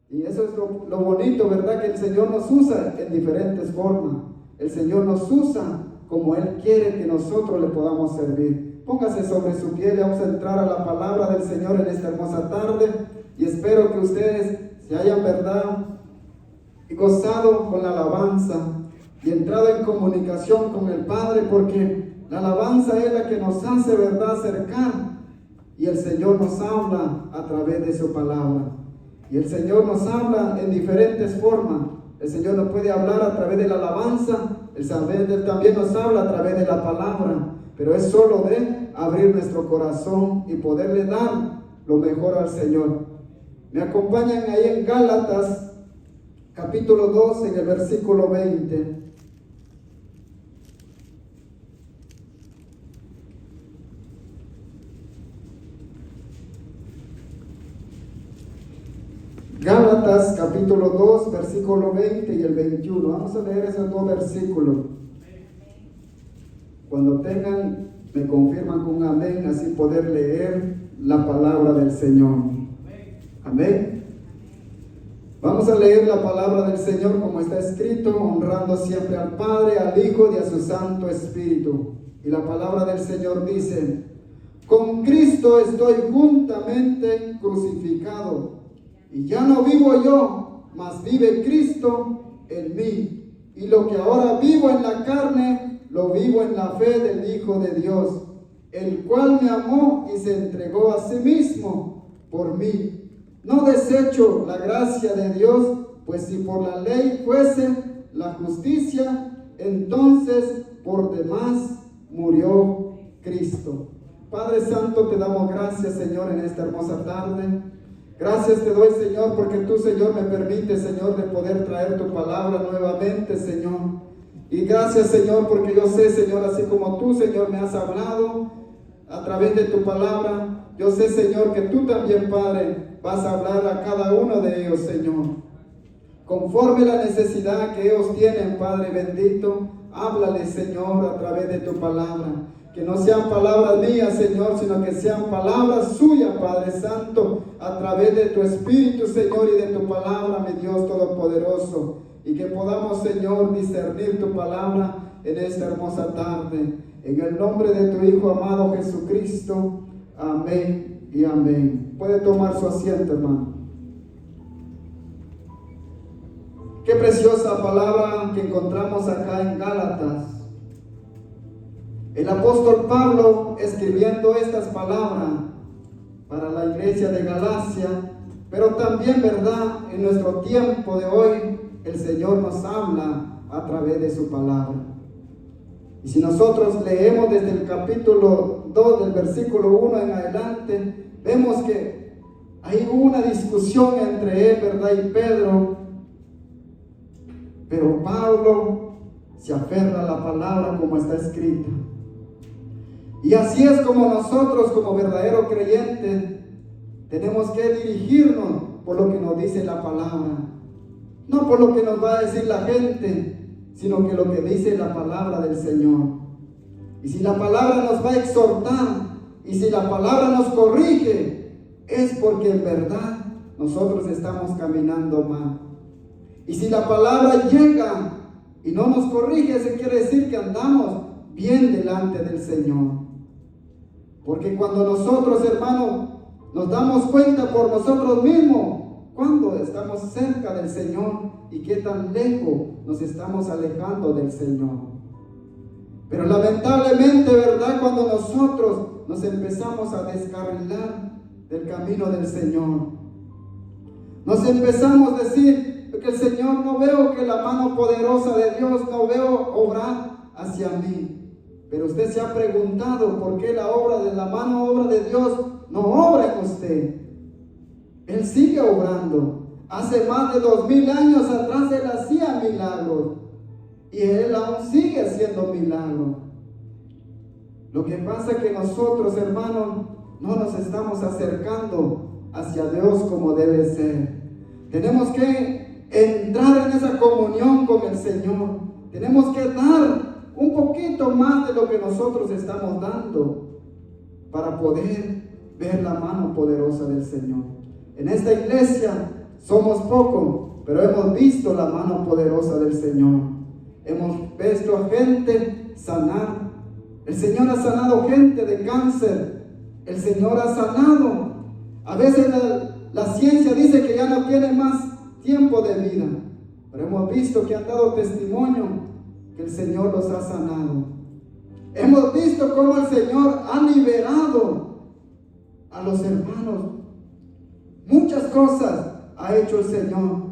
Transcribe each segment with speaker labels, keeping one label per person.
Speaker 1: Y eso es lo bonito, ¿verdad? Que el Señor nos usa en diferentes formas. El Señor nos usa como Él quiere que nosotros le podamos servir. Póngase sobre su pie, vamos a entrar a la palabra del Señor en esta hermosa tarde. Y espero que ustedes se hayan, ¿verdad?, gozado con la alabanza y entrado en comunicación con el Padre, porque la alabanza es la que nos hace, ¿verdad?, acercar. Y el Señor nos habla a través de su palabra. Y el Señor nos habla en diferentes formas. El Señor nos puede hablar a través de la alabanza. El Señor también nos habla a través de la palabra. Pero es solo de abrir nuestro corazón y poderle dar lo mejor al Señor. Me acompañan ahí en Gálatas, capítulo 2, en el versículo 20. Gálatas capítulo 2, versículo 20 y el 21. Vamos a leer esos dos versículos. Cuando tengan, me confirman con un amén, así poder leer la palabra del Señor. Amén. Vamos a leer la palabra del Señor como está escrito, honrando siempre al Padre, al Hijo y a su Santo Espíritu. Y la palabra del Señor dice: con Cristo estoy juntamente crucificado. Y ya no vivo yo, mas vive Cristo en mí. Y lo que ahora vivo en la carne, lo vivo en la fe del Hijo de Dios, el cual me amó y se entregó a sí mismo por mí. No desecho la gracia de Dios, pues si por la ley fuese la justicia, entonces por demás murió Cristo. Padre Santo, te damos gracias, Señor, en esta hermosa tarde. Gracias te doy, Señor, porque tú, Señor, me permites, Señor, de poder traer tu palabra nuevamente, Señor. Y gracias, Señor, porque yo sé, Señor, así como tú, Señor, me has hablado a través de tu palabra, yo sé, Señor, que tú también, Padre, vas a hablar a cada uno de ellos, Señor. Conforme la necesidad que ellos tienen, Padre bendito, háblales, Señor, a través de tu palabra. Que no sean palabras mías, Señor, sino que sean palabras suyas, Padre Santo, a través de tu Espíritu, Señor, y de tu palabra, mi Dios Todopoderoso. Y que podamos, Señor, discernir tu palabra en esta hermosa tarde. En el nombre de tu Hijo amado Jesucristo. Amén y amén. Puede tomar su asiento, hermano. Qué preciosa palabra que encontramos acá en Gálatas. El apóstol Pablo escribiendo estas palabras para la iglesia de Galacia, pero también, ¿verdad?, en nuestro tiempo de hoy, el Señor nos habla a través de su palabra. Y si nosotros leemos desde el capítulo 2, del versículo 1 en adelante, vemos que hay una discusión entre él, ¿verdad?, y Pedro. Pero Pablo se aferra a la palabra como está escrita. Y así es como nosotros, como verdaderos creyentes, tenemos que dirigirnos por lo que nos dice la palabra. No por lo que nos va a decir la gente, sino que lo que dice la palabra del Señor. Y si la palabra nos va a exhortar, y si la palabra nos corrige, es porque en verdad nosotros estamos caminando mal. Y si la palabra llega y no nos corrige, eso quiere decir que andamos bien delante del Señor. Porque cuando nosotros, hermanos, nos damos cuenta por nosotros mismos, cuando estamos cerca del Señor y qué tan lejos nos estamos alejando del Señor. Pero lamentablemente, ¿verdad?, cuando nosotros nos empezamos a descarrilar del camino del Señor, nos empezamos a decir que el Señor, no veo que la mano poderosa de Dios, no veo obrar hacia mí. Pero usted se ha preguntado por qué la obra de Dios no obra en usted. Él sigue obrando. Hace más de 2000 años atrás Él hacía milagros. Y Él aún sigue haciendo milagros. Lo que pasa es que nosotros, hermanos, no nos estamos acercando hacia Dios como debe ser. Tenemos que entrar en esa comunión con el Señor. Tenemos que dar un poquito más de lo que nosotros estamos dando para poder ver la mano poderosa del Señor. En esta iglesia somos pocos, pero hemos visto la mano poderosa del Señor. Hemos visto a gente sanar. El Señor ha sanado gente de cáncer. El Señor ha sanado. A veces la ciencia dice que ya no tiene más tiempo de vida, pero hemos visto que han dado testimonio que el Señor los ha sanado. Hemos visto cómo el Señor ha liberado a los hermanos. Muchas cosas ha hecho el Señor,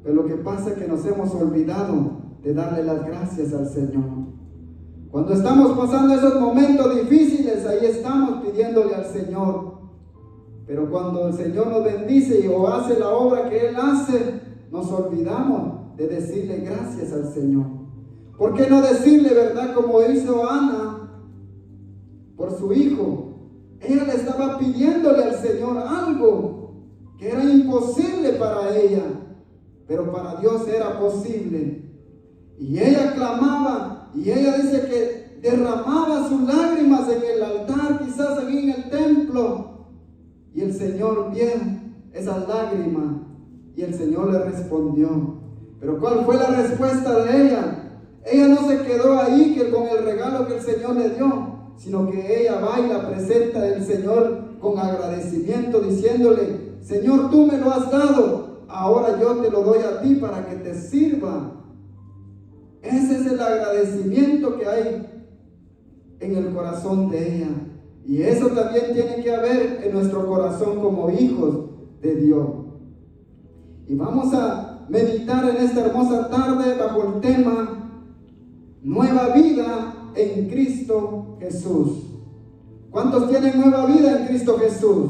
Speaker 1: pero lo que pasa es que nos hemos olvidado de darle las gracias al Señor. Cuando estamos pasando esos momentos difíciles, ahí estamos pidiéndole al Señor. Pero cuando el Señor nos bendice o hace la obra que Él hace, nos olvidamos de decirle gracias al Señor. ¿Por qué no decirle, verdad, como hizo Ana por su hijo? Ella le estaba pidiéndole al Señor algo que era imposible para ella, pero para Dios era posible. Y ella clamaba, y ella dice que derramaba sus lágrimas en el altar, quizás aquí en el templo. Y el Señor vio esas lágrimas, y el Señor le respondió. Pero ¿cuál fue la respuesta de ella? Ella no se quedó ahí que con el regalo que el Señor le dio, sino que ella va y la presenta del Señor con agradecimiento, diciéndole: Señor, tú me lo has dado, ahora yo te lo doy a ti para que te sirva. Ese es el agradecimiento que hay en el corazón de ella. Y eso también tiene que haber en nuestro corazón como hijos de Dios. Y vamos a meditar en esta hermosa tarde bajo el tema Nueva vida en Cristo Jesús. ¿Cuántos tienen nueva vida en Cristo Jesús?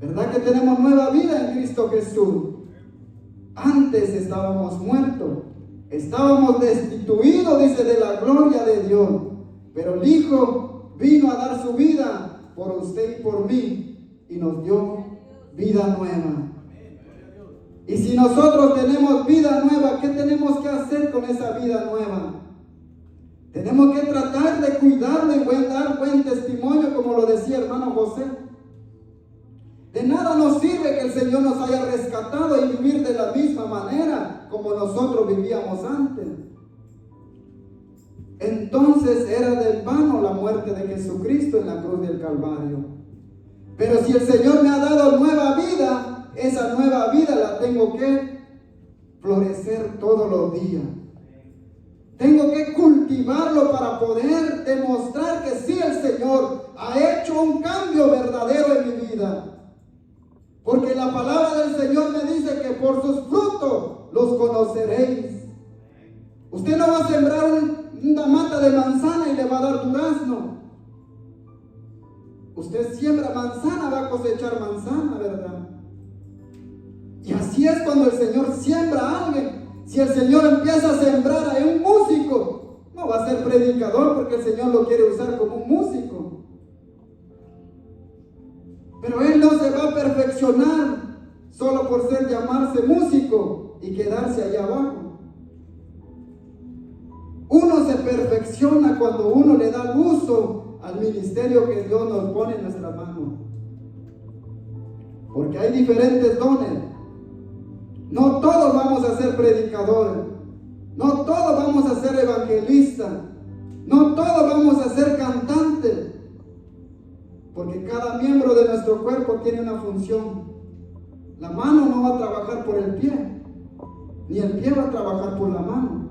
Speaker 1: ¿Verdad que tenemos nueva vida en Cristo Jesús? Antes estábamos muertos, estábamos destituidos, dice, de la gloria de Dios. Pero el Hijo vino a dar su vida por usted y por mí y nos dio vida nueva. Y si nosotros tenemos vida nueva, ¿qué tenemos que hacer con esa vida nueva? Tenemos que tratar de cuidarla y dar buen testimonio, como lo decía hermano José. De nada nos sirve que el Señor nos haya rescatado y vivir de la misma manera como nosotros vivíamos antes. Entonces era de vano la muerte de Jesucristo en la cruz del Calvario. Pero si el Señor me ha dado nueva vida, esa nueva vida la tengo que florecer todos los días. Tengo que cultivarlo para poder demostrar que sí, el Señor ha hecho un cambio verdadero en mi vida. Porque la palabra del Señor me dice que por sus frutos los conoceréis. Usted no va a sembrar una mata de manzana y le va a dar durazno. Usted siembra manzana, va a cosechar manzana, ¿verdad? Y así es cuando el Señor siembra a alguien. Si el Señor empieza a sembrar a un músico, no va a ser predicador porque el Señor lo quiere usar como un músico. Pero él no se va a perfeccionar solo por llamarse músico y quedarse allá abajo. Uno se perfecciona cuando uno le da uso al ministerio que Dios nos pone en nuestra mano. Porque hay diferentes dones. No todos vamos a ser predicadores. No todos vamos a ser evangelistas. No todos vamos a ser cantantes. Porque cada miembro de nuestro cuerpo tiene una función. La mano no va a trabajar por el pie, ni el pie va a trabajar por la mano.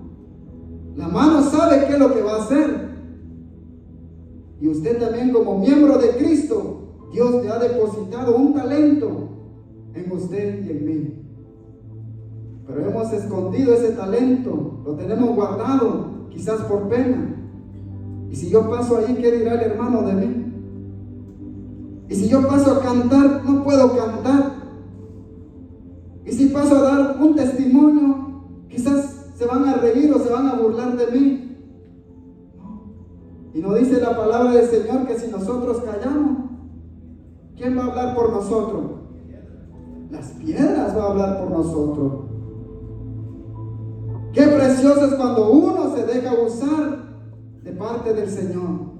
Speaker 1: La mano sabe qué es lo que va a hacer. Y usted también, como miembro de Cristo, Dios le ha depositado un talento en usted y en mí. Pero hemos escondido ese talento, lo tenemos guardado, quizás por pena. Y si yo paso ahí, ¿qué dirá el hermano de mí? Y si yo paso a cantar, no puedo cantar. Y si paso a dar un testimonio, quizás se van a reír o se van a burlar de mí. Y nos dice la palabra del Señor que si nosotros callamos, ¿quién va a hablar por nosotros? Las piedras van a hablar por nosotros. Qué precioso es cuando uno se deja usar de parte del Señor.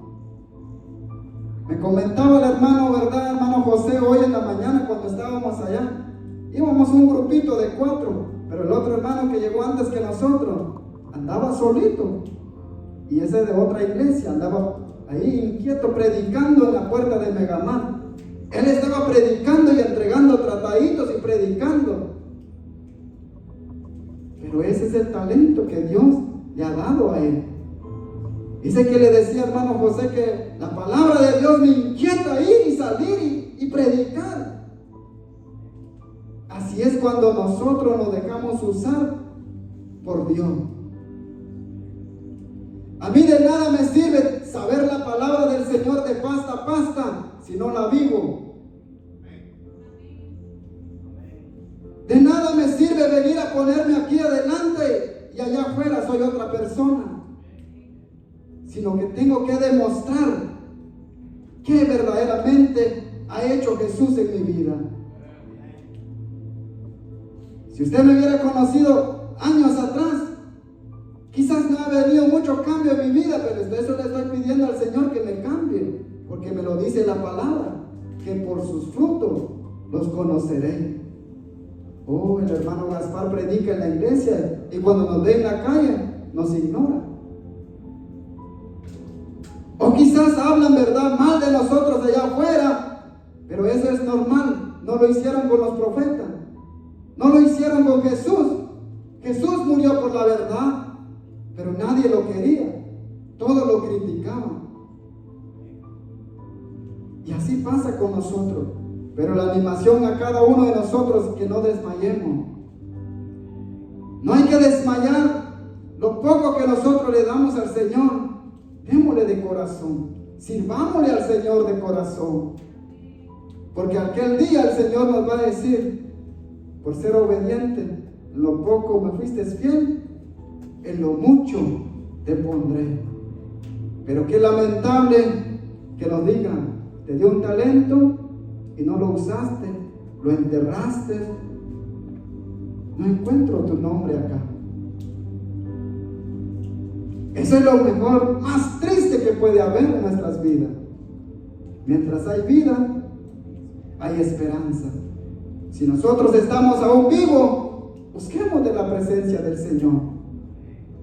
Speaker 1: Me comentaba el hermano, ¿verdad? Hermano José, hoy en la mañana cuando estábamos allá. íbamos un grupito de 4, pero el otro hermano que llegó antes que nosotros andaba solito, y ese de otra iglesia andaba ahí inquieto predicando en la puerta de Megamar. Él estaba predicando y entregando trataditos y predicando. Pero ese es el talento que Dios le ha dado a él. Dice que le decía hermano José que la palabra de Dios me inquieta ir y salir y predicar. Así es cuando nosotros nos dejamos usar por Dios. A mí de nada me sirve saber la palabra del Señor de pasta a pasta si no la vivo. De nada me sirve venir a ponerme aquí adelante y allá afuera soy otra persona, sino que tengo que demostrar qué verdaderamente ha hecho Jesús en mi vida. Si usted me hubiera conocido años atrás, quizás no ha venido mucho cambio en mi vida, pero eso le estoy pidiendo al Señor que me cambie, porque me lo dice la palabra, que por sus frutos los conoceré. Oh, el hermano Gaspar predica en la iglesia y cuando nos ve en la calle nos ignora. O quizás hablan verdad mal de nosotros allá afuera, pero eso es normal. No lo hicieron con los profetas, no lo hicieron con Jesús. Jesús murió por la verdad, pero nadie lo quería, todos lo criticaban. Y así pasa con nosotros. Pero la animación a cada uno de nosotros, que no desmayemos. No hay que desmayar. Lo poco que nosotros le damos al Señor, démosle de corazón. Sirvámosle al Señor de corazón. Porque aquel día el Señor nos va a decir, por ser obediente, en lo poco me fuiste fiel, en lo mucho te pondré. Pero qué lamentable que nos digan, te dio un talento y no lo usaste, lo enterraste. No encuentro tu nombre acá. Eso es lo mejor, más triste que puede haber en nuestras vidas. Mientras hay vida, hay esperanza. Si nosotros estamos aún vivos, busquemos de la presencia del Señor.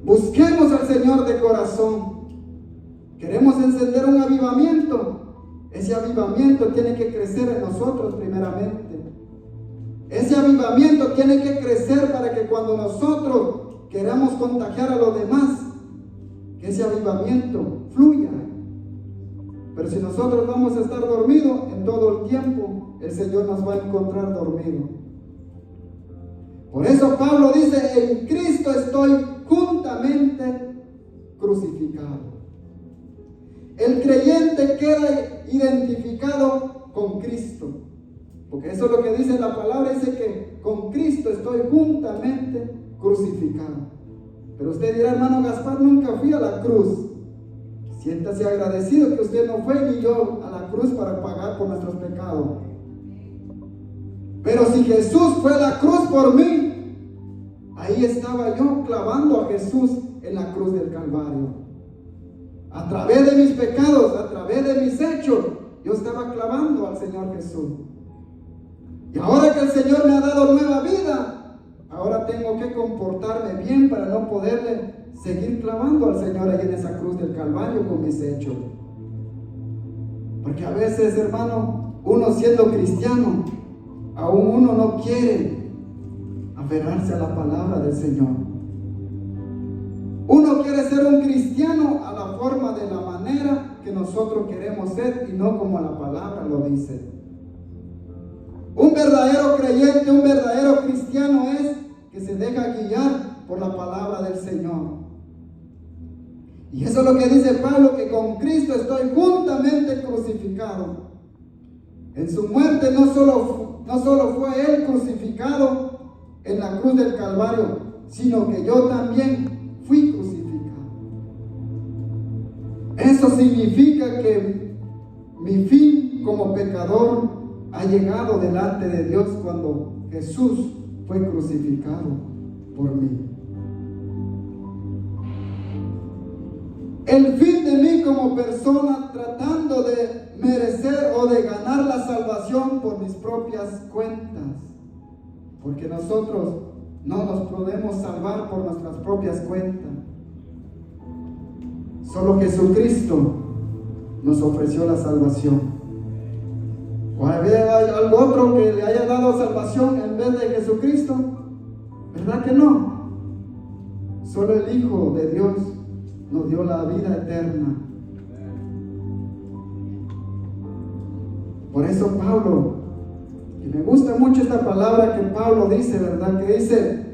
Speaker 1: Busquemos al Señor de corazón. Queremos encender un avivamiento. Ese avivamiento tiene que crecer en nosotros primeramente. Ese avivamiento tiene que crecer para que cuando nosotros queramos contagiar a los demás, que ese avivamiento fluya. Pero si nosotros vamos a estar dormidos en todo el tiempo, el Señor nos va a encontrar dormidos. Por eso Pablo dice, en Cristo estoy juntamente crucificado. El creyente queda identificado con Cristo, porque eso es lo que dice la palabra, dice que con Cristo estoy juntamente crucificado. Pero usted dirá, hermano Gaspar, nunca fui a la cruz. Siéntase agradecido que usted no fue ni yo a la cruz para pagar por nuestros pecados. Pero si Jesús fue a la cruz por mí, ahí estaba yo clavando a Jesús en la cruz del Calvario. A través de mis pecados, a través de mis hechos, yo estaba clavando al Señor Jesús. Y ahora que el Señor me ha dado nueva vida, ahora tengo que comportarme bien para no poderle seguir clavando al Señor ahí en esa cruz del Calvario con mis hechos. Porque a veces, hermano, uno siendo cristiano, aún uno no quiere aferrarse a la palabra del Señor. Uno quiere ser un cristiano a la forma de la manera que nosotros queremos ser y no como la palabra lo dice. Un verdadero creyente, un verdadero cristiano es que se deja guiar por la palabra del Señor. Y eso es lo que dice Pablo, que con Cristo estoy juntamente crucificado. En su muerte no solo fue Él crucificado en la cruz del Calvario, sino que yo también fui crucificado. Eso significa que mi fin como pecador ha llegado delante de Dios cuando Jesús fue crucificado por mí. El fin de mí como persona tratando de merecer o de ganar la salvación por mis propias cuentas. porque nosotros no nos podemos salvar por nuestras propias cuentas. Solo Jesucristo nos ofreció la salvación. ¿O había algo otro que le haya dado salvación en vez de Jesucristo? ¿Verdad que no? Solo el Hijo de Dios nos dio la vida eterna. Por eso Pablo, y me gusta mucho esta palabra que Pablo dice, ¿verdad? Que dice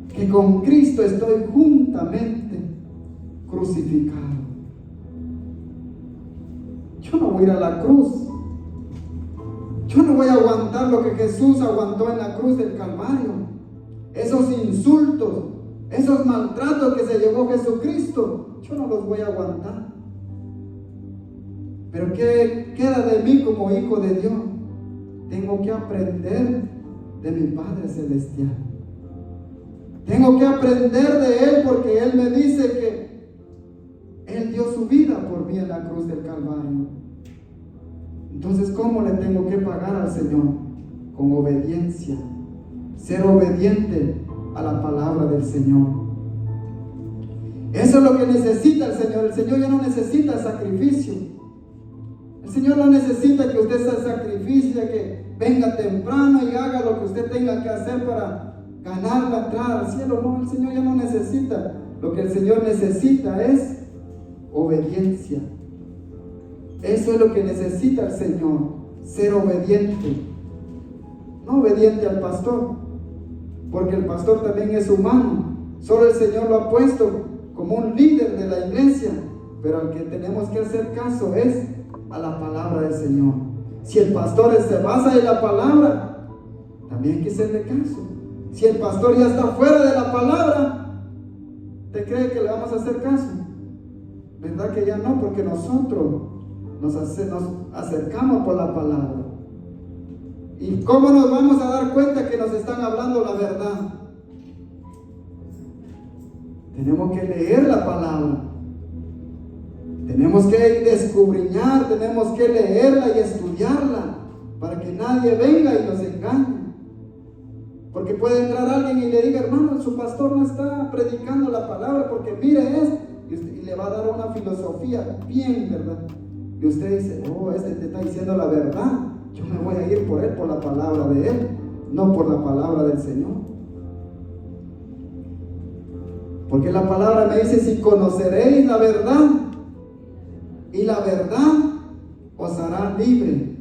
Speaker 1: que con Cristo estoy juntamente crucificado. Yo no voy a ir a la cruz. Yo no voy a aguantar lo que Jesús aguantó en la cruz del Calvario. Esos insultos, esos maltratos que se llevó Jesucristo, yo no los voy a aguantar. Pero ¿qué queda de mí como hijo de Dios? Tengo que aprender de mi Padre Celestial. Tengo que aprender de Él, porque Él me dice que Él dio su vida por mí en la cruz del Calvario. Entonces, ¿cómo le tengo que pagar al Señor? Con obediencia. Ser obediente a la palabra del Señor. Eso es lo que necesita el Señor. El Señor ya no necesita sacrificio. El Señor no necesita que usted se sacrificie, que venga temprano y haga lo que usted tenga que hacer para ganar la entrada al cielo. No, el Señor ya no necesita. Lo que el Señor necesita es obediencia. Eso es lo que necesita el Señor, ser obediente. No obediente al pastor, porque el pastor también es humano. Solo el Señor lo ha puesto como un líder de la iglesia, pero al que tenemos que hacer caso es a la palabra del Señor. Si el pastor se basa en la palabra, también hay que hacerle caso. Si el pastor ya está fuera de la palabra, ¿te cree que le vamos a hacer caso? ¿Verdad que ya no? Porque nosotros nos acercamos por la palabra. ¿Y cómo nos vamos a dar cuenta que nos están hablando la verdad? Tenemos que leer la palabra. Tenemos que descubrir, tenemos que leerla y estudiarla para que nadie venga y nos engañe. Porque puede entrar alguien y le diga, hermano, su pastor no está predicando la palabra porque mire esto, y le va a dar una filosofía bien, ¿verdad? Y usted dice, oh, este te está diciendo la verdad, yo me voy a ir por él, por la palabra de él, no por la palabra del Señor. Porque la palabra me dice, si conoceréis la verdad, y la verdad os hará libre.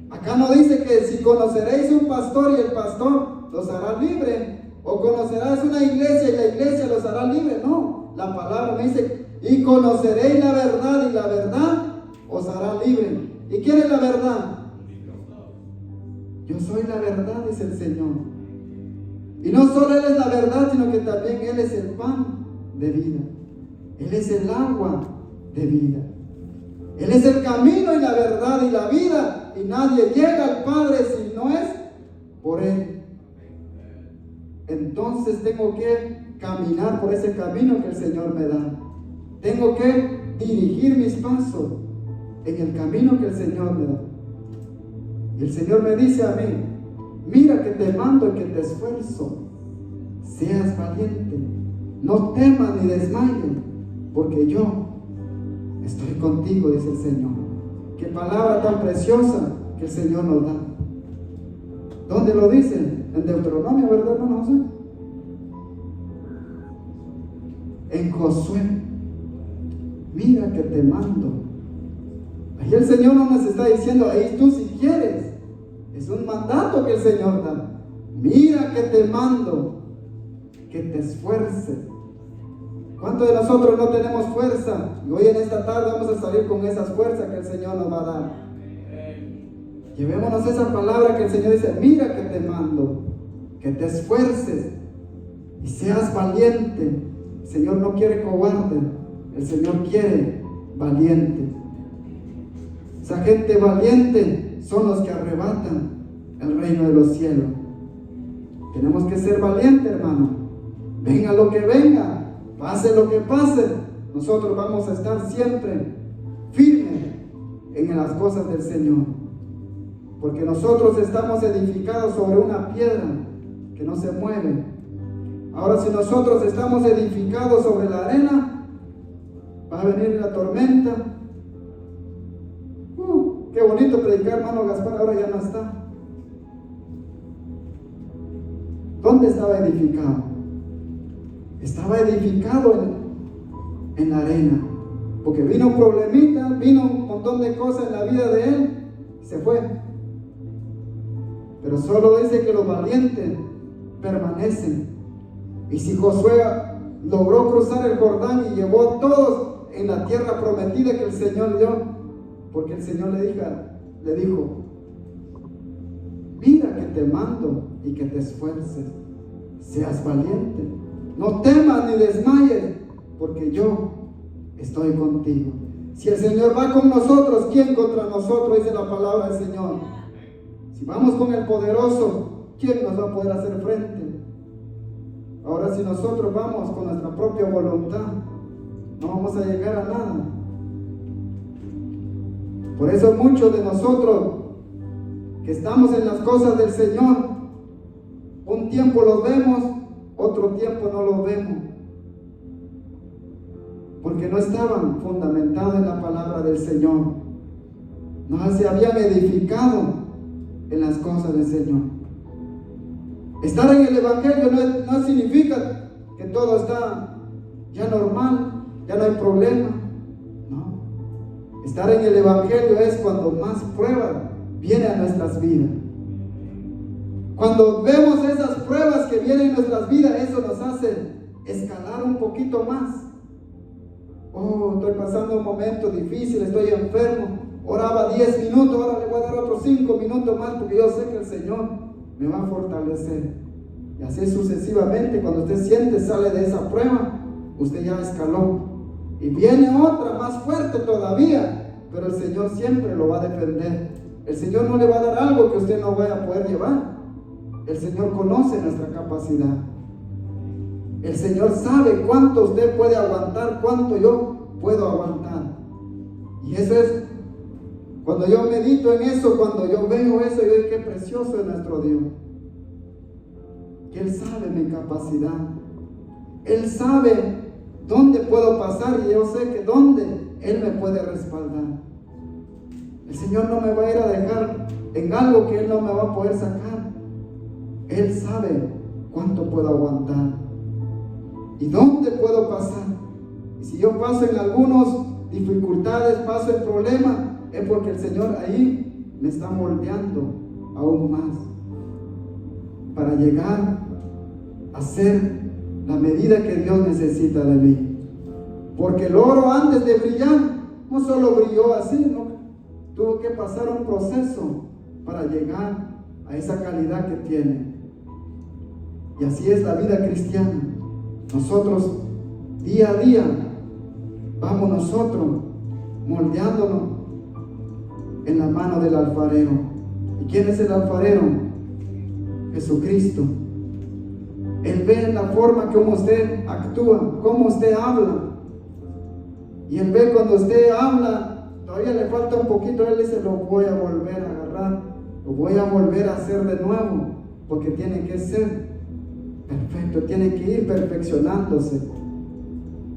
Speaker 1: Acá no dice que si conoceréis un pastor y el pastor los hará libre, o conocerás una iglesia y la iglesia los hará libre. No, la palabra me dice, y conoceréis la verdad y la verdad os hará libre. ¿Y quién es la verdad? Yo soy la verdad, dice el Señor. Y no solo Él es la verdad, sino que también Él es el pan de vida. Él es el agua de vida. Él es el camino y la verdad y la vida. Y nadie llega al Padre si no es por Él. Entonces tengo que caminar por ese camino que el Señor me da. Tengo que dirigir mis pasos en el camino que el Señor me da. Y el Señor me dice a mí, mira que te mando y que te esfuerzo. Seas valiente, no temas ni desmayes, porque yo estoy contigo, dice el Señor. Qué palabra tan preciosa que el Señor nos da. ¿Dónde lo dice? En Deuteronomio, ¿verdad, hermano José? En Josué. Mira que te mando. Ahí el Señor no nos está diciendo, ahí tú si quieres. Es un mandato que el Señor da. Mira que te mando, que te esfuerces. ¿Cuántos de nosotros no tenemos fuerza? Y hoy en esta tarde vamos a salir con esas fuerzas que el Señor nos va a dar. Llevémonos esa palabra que el Señor dice, mira que te mando, que te esfuerces y seas valiente. El Señor no quiere cobarde, el Señor quiere valiente. Esa gente valiente son los que arrebatan el reino de los cielos. Tenemos que ser valientes, hermano. Venga lo que venga, pase lo que pase, nosotros vamos a estar siempre firmes en las cosas del Señor. porque nosotros estamos edificados sobre una piedra que no se mueve. Ahora, si nosotros estamos edificados sobre la arena, va a venir la tormenta. Qué bonito predicar, hermano Gaspar, ahora ya no está. ¿Dónde estaba edificado? Estaba edificado en la arena, porque vino un problemita, vino un montón de cosas en la vida de él, se fue. Pero solo dice que los valientes permanecen. Y si Josué logró cruzar el Jordán y llevó a todos en la tierra prometida que el Señor dio, porque el Señor le dijo, mira que te mando y que te esfuerces, seas valiente, no temas ni desmayes, porque yo estoy contigo. Si el Señor va con nosotros, ¿quién contra nosotros? Dice la palabra del Señor. Si vamos con el poderoso, ¿quién nos va a poder hacer frente? Ahora, si nosotros vamos con nuestra propia voluntad, no vamos a llegar a nada. Por eso muchos de nosotros que estamos en las cosas del Señor, un tiempo los vemos, otro tiempo no los vemos, porque no estaban fundamentados en la palabra del Señor, no se habían edificado en las cosas del Señor. Estar en el Evangelio no significa que todo está ya normal, ya no hay problema. No. Estar en el Evangelio es cuando más pruebas vienen a nuestras vidas. Cuando vemos esas pruebas que vienen en nuestras vidas, eso nos hace escalar un poquito más. Oh, estoy pasando un momento difícil, estoy enfermo. Oraba 10 minutos, ahora le voy a dar otros 5 minutos más, porque yo sé que el Señor me va a fortalecer. Y así sucesivamente, cuando usted siente, sale de esa prueba, usted ya escaló. Y viene otra más fuerte todavía, pero el Señor siempre lo va a defender. El Señor no le va a dar algo que usted no vaya a poder llevar. El Señor conoce nuestra capacidad. El Señor sabe cuánto usted puede aguantar, cuánto yo puedo aguantar. Y eso es, cuando yo medito en eso, cuando yo veo eso, yo digo, qué precioso es nuestro Dios. Que Él sabe mi capacidad. Él sabe dónde puedo pasar y yo sé que dónde Él me puede respaldar. El Señor no me va a ir a dejar en algo que Él no me va a poder sacar. Él sabe cuánto puedo aguantar y dónde puedo pasar. Y si yo paso en algunas dificultades, paso en problemas, es porque el Señor ahí me está moldeando aún más para llegar a ser la medida que Dios necesita de mí. Porque el oro, antes de brillar, no solo brilló así, no, tuvo que pasar un proceso para llegar a esa calidad que tiene. Y así es la vida cristiana. Nosotros día a día vamos nosotros moldeándonos en la mano del alfarero. ¿Y quién es el alfarero? Jesucristo. Él ve en la forma como usted actúa, cómo usted habla. Y Él ve cuando usted habla, todavía le falta un poquito, Él dice, lo voy a volver a agarrar, lo voy a volver a hacer de nuevo, porque tiene que ser perfecto, tiene que ir perfeccionándose.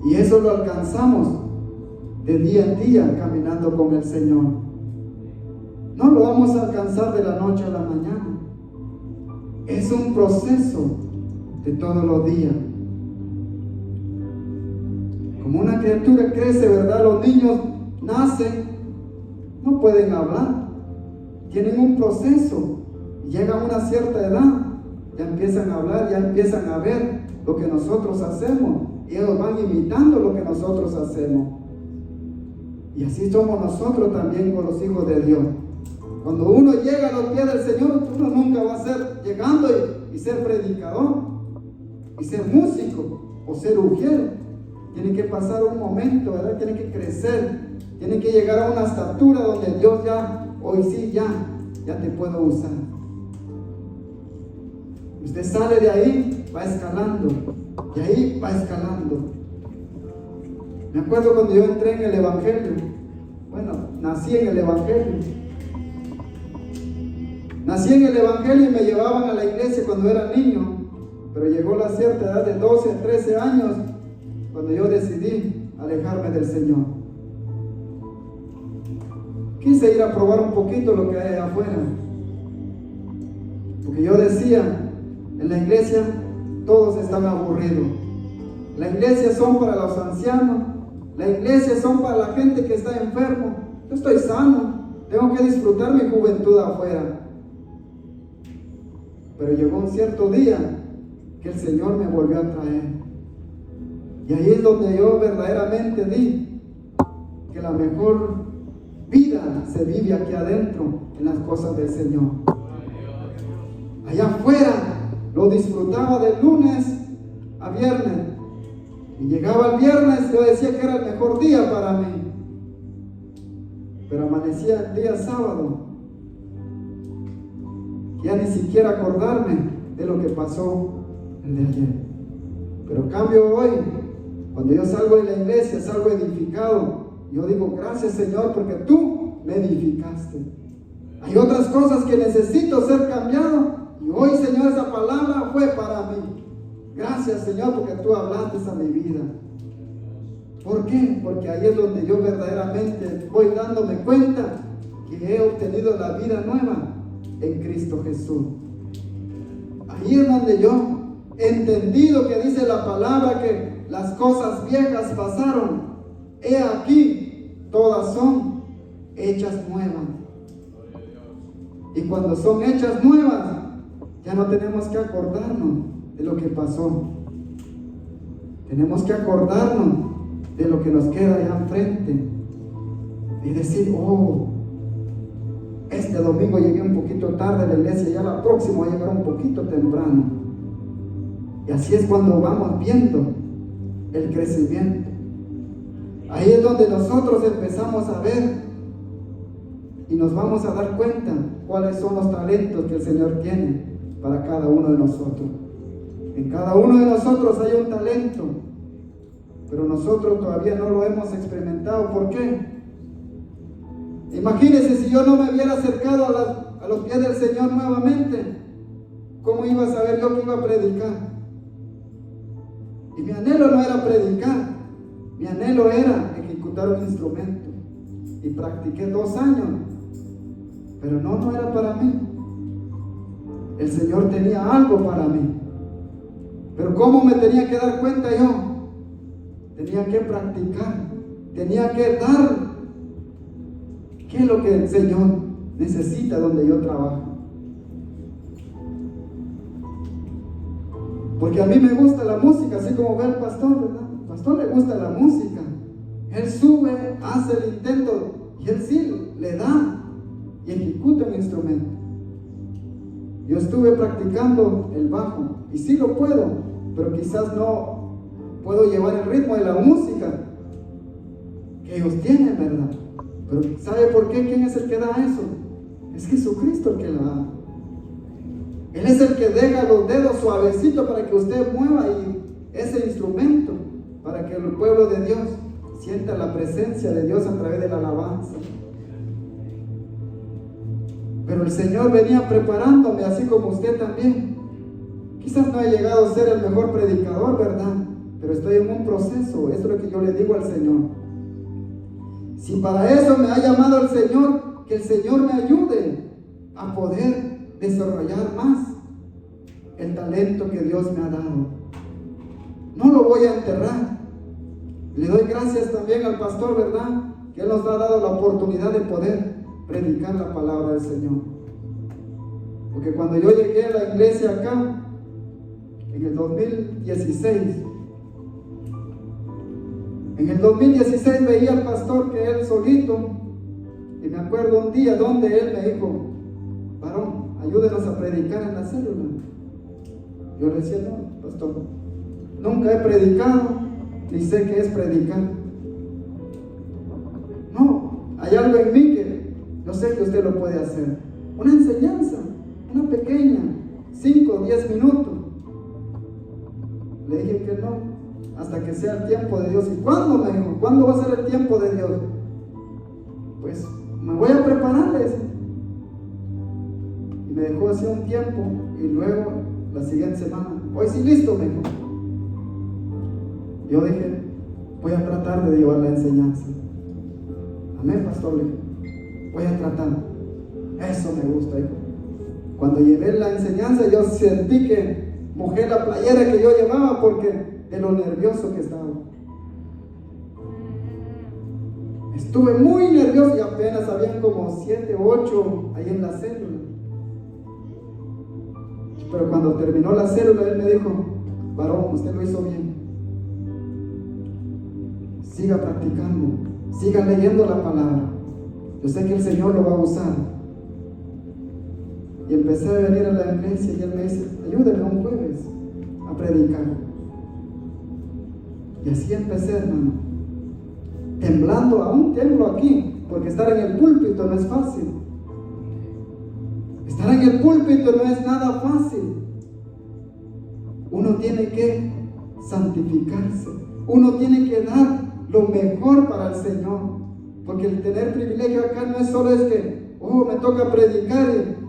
Speaker 1: Y eso lo alcanzamos de día en día caminando con el Señor. No lo vamos a alcanzar de la noche a la mañana. Es un proceso de todos los días. Como una criatura crece, ¿verdad? Los niños nacen, no pueden hablar, tienen un proceso, llegan a una cierta edad, ya empiezan a hablar, ya empiezan a ver lo que nosotros hacemos y ellos van imitando lo que nosotros hacemos. Y así somos nosotros también con los hijos de Dios. Cuando uno llega a los pies del Señor, uno nunca va a ser llegando y ser predicador y ser músico o ser ujier. Tiene que pasar un momento, ¿verdad? Tiene que crecer, tiene que llegar a una estatura donde Dios ya, hoy sí, ya te puedo usar. Usted sale de ahí, va escalando, de ahí va escalando. Me acuerdo cuando yo entré en el Evangelio, bueno, nací en el Evangelio. Nací en el Evangelio y me llevaban a la iglesia cuando era niño, pero llegó la cierta edad de 12 a 13 años cuando yo decidí alejarme del Señor. Quise ir a probar un poquito lo que hay allá afuera, porque yo decía, en la iglesia todos están aburridos. La iglesia son para los ancianos, la iglesia son para la gente que está enfermo. Yo estoy sano, tengo que disfrutar mi juventud afuera. Pero llegó un cierto día que el Señor me volvió a traer. Y ahí es donde yo verdaderamente di que la mejor vida se vive aquí adentro, en las cosas del Señor. Allá afuera lo disfrutaba de lunes a viernes. Y llegaba el viernes, yo decía que era el mejor día para mí. Pero amanecía el día sábado, ya ni siquiera acordarme de lo que pasó el de ayer. Pero cambio hoy, cuando yo salgo de la iglesia, salgo edificado. Yo digo, gracias Señor, porque tú me edificaste. Hay otras cosas que necesito ser cambiado, y hoy, Señor, esa palabra fue para mí. Gracias Señor, porque tú hablaste a mi vida. ¿Por qué? Porque ahí es donde yo verdaderamente voy dándome cuenta que he obtenido la vida nueva en Cristo Jesús. Ahí es donde yo he entendido que dice la palabra que las cosas viejas pasaron. He aquí, todas son hechas nuevas. Y cuando son hechas nuevas, ya no tenemos que acordarnos de lo que pasó. Tenemos que acordarnos de lo que nos queda allá enfrente y decir, oh, este domingo llegué un poquito tarde a la iglesia, ya la próxima voy a llegar un poquito temprano. Y así es cuando vamos viendo el crecimiento. Ahí es donde nosotros empezamos a ver y nos vamos a dar cuenta cuáles son los talentos que el Señor tiene para cada uno de nosotros. En cada uno de nosotros hay un talento, pero nosotros todavía no lo hemos experimentado. ¿Por qué? Imagínense si yo no me hubiera acercado a los pies del Señor nuevamente, ¿cómo iba a saber yo que iba a predicar? Y mi anhelo no era predicar, mi anhelo era ejecutar un instrumento. Y practiqué 2 años, pero no era para mí. El Señor tenía algo para mí. Pero ¿cómo me tenía que dar cuenta yo? Tenía que practicar, tenía que dar. ¿Qué es lo que el Señor necesita donde yo trabajo? Porque a mí me gusta la música, así como ve el pastor, ¿verdad? Al pastor le gusta la música. Él sube, hace el intento y él sí le da y ejecuta un instrumento. Yo estuve practicando el bajo y sí lo puedo, pero quizás no puedo llevar el ritmo de la música que ellos tienen, ¿verdad? Pero ¿sabe por qué? ¿Quién es el que da eso? Es Jesucristo el que la da. Él es el que deja los dedos suavecitos para que usted mueva ese instrumento, para que el pueblo de Dios sienta la presencia de Dios a través de la alabanza. Pero el Señor venía preparándome, así como usted también. Quizás no he llegado a ser el mejor predicador, ¿verdad? Pero estoy en un proceso. Eso es lo que yo le digo al Señor. Si para eso me ha llamado el Señor, que el Señor me ayude a poder desarrollar más el talento que Dios me ha dado. No lo voy a enterrar. Le doy gracias también al pastor, ¿verdad? Que Él nos ha dado la oportunidad de poder predicar la palabra del Señor. Porque cuando yo llegué a la iglesia acá, en el 2016, veía al pastor que él solito, y me acuerdo un día donde él me dijo, varón, ayúdenos a predicar en la célula. Yo le decía, no, pastor, nunca he predicado, ni sé qué es predicar. No, hay algo en mí que yo sé que usted lo puede hacer. Una enseñanza, una pequeña, 5 o 10 minutos. Le dije que no, hasta que sea el tiempo de Dios. ¿Y cuándo? Me dijo, ¿cuándo va a ser el tiempo de Dios? Pues me voy a preparar, le decía. Y algo así un tiempo y luego la siguiente semana, hoy sí listo, me dijo. Yo dije, voy a tratar de llevar la enseñanza. Amén, pastor, le dije, voy a tratar. Eso me gusta, hijo. Cuando llevé la enseñanza, yo sentí que mojé la playera que yo llevaba porque de lo nervioso que estaba. Estuve muy nervioso y apenas habían como 7 u 8 ahí en la célula. Pero cuando terminó la célula, él me dijo, varón, usted lo hizo bien. Siga practicando, siga leyendo la palabra. Yo sé que el Señor lo va a usar. Y empecé a venir a la iglesia y él me dice, ayúdame un jueves a predicar. Y así empecé, hermano. Temblando, aún temblo aquí, porque estar en el púlpito no es fácil. Estar en el púlpito no es nada fácil. Uno tiene que santificarse. Uno tiene que dar lo mejor para el Señor. Porque el tener privilegio acá no es solo es que, me toca predicar y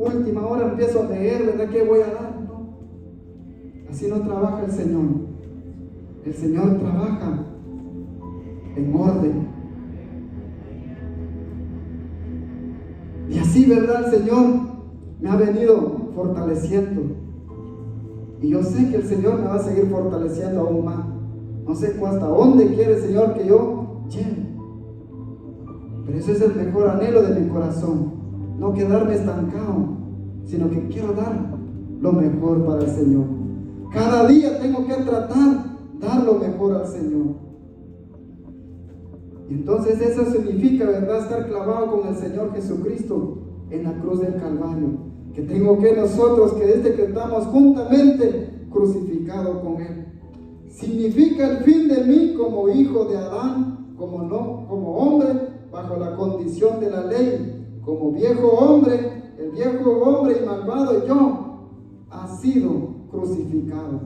Speaker 1: última hora empiezo a leer, ¿verdad? ¿Qué voy a dar? No. Así no trabaja el Señor. El Señor trabaja en orden. Y así, ¿verdad? El Señor me ha venido fortaleciendo. Y yo sé que el Señor me va a seguir fortaleciendo aún más. No sé hasta dónde quiere el Señor que yo llegue. Pero ese es el mejor anhelo de mi corazón. No quedarme estancado, sino que quiero dar lo mejor para el Señor. Cada día tengo que tratar de dar lo mejor al Señor. Y entonces eso significa, ¿verdad?, estar clavado con el Señor Jesucristo en la cruz del Calvario. Que tengo que nosotros, que desde que estamos juntamente crucificados con Él. Significa el fin de mí como hijo de Adán, como hombre bajo la condición de la ley, como viejo hombre, el viejo hombre y malvado yo, ha sido crucificado.